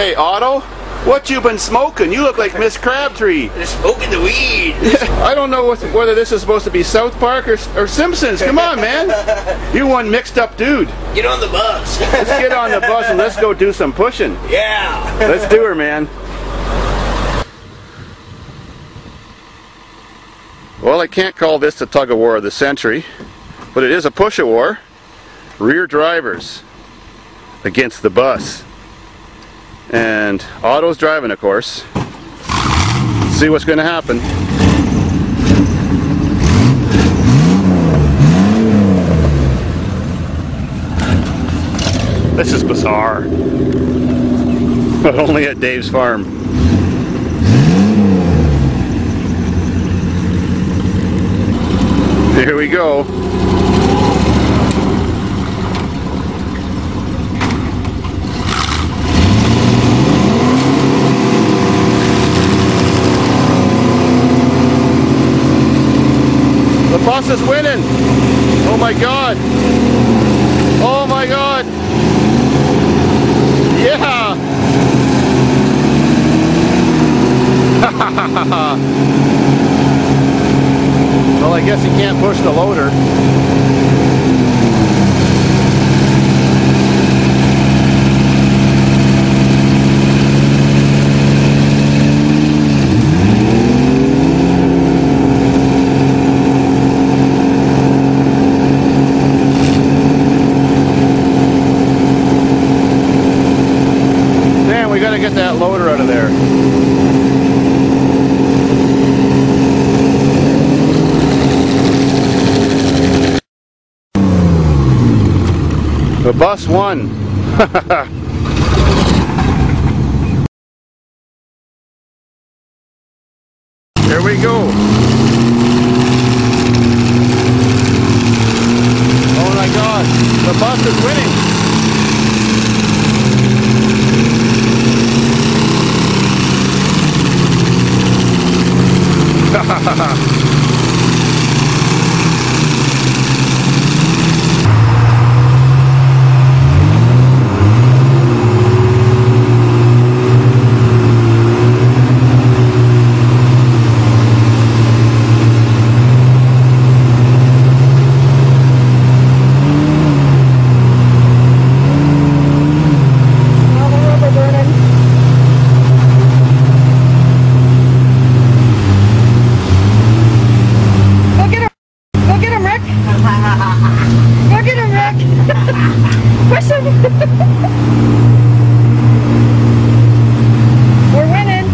Hey, Otto, what you been smoking? You look like Miss Crabtree. They're smoking the weed. I don't know whether this is supposed to be South Park or Simpsons. Come on, man. You one mixed up dude. Get on the bus. Let's get on the bus and let's go do some pushing. Yeah. Let's do her, man. Well, I can't call this the tug-of-war of the century, but it is a push-a-war. Rear drivers against the bus. And Otto's driving, of course. See what's going to happen. This is bizarre. But only at Dave's farm. Here we go. The bus is winning. Oh my God. Oh my God. Yeah. Well, I guess you can't push the loader. Man, we gotta get that loader out of there. The bus won. There we go. Oh my God, the bus is winning. Push him! We're winning!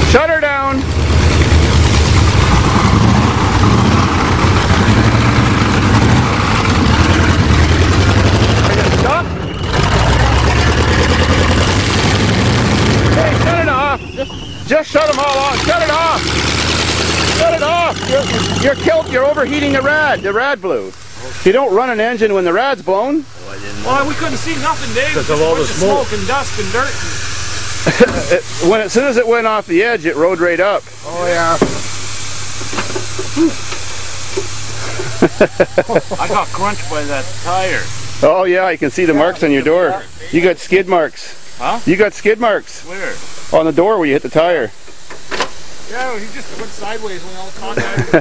Shut her down. Are you gonna stop? Hey, shut it off. Just shut them all off. Shut it off. Shut it off. You're overheating the rad. The rad blew. You don't run an engine when the rad's blown. Well, we couldn't see nothing, Dave. Because of all the smoke and dust and dirt. As soon as it went off the edge, it rode right up. Oh yeah. I got crunched by that tire. Oh yeah, I can see the marks on your door. You got skid marks. Huh? You got skid marks. Where? On the door where you hit the tire. Yeah, he just went sideways when all contact.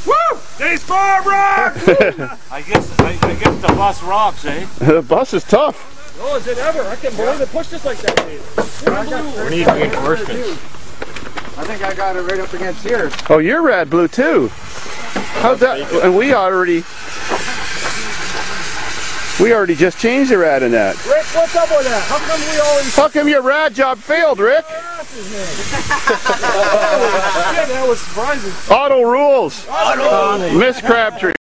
Woo! Davidsfarm rock! I guess the bus rocks, eh? The bus is tough. Oh, is it ever? I can't believe it pushed us like that, Dave. We need reinforcements. I think I got it right up against here. Oh, your rad blew too. How's that? And we already just changed the rad in that. Rick, what's up with that? How come we always... How come your rad job failed, Rick? That was surprising. Auto rules. Auto. Miss Crabtree.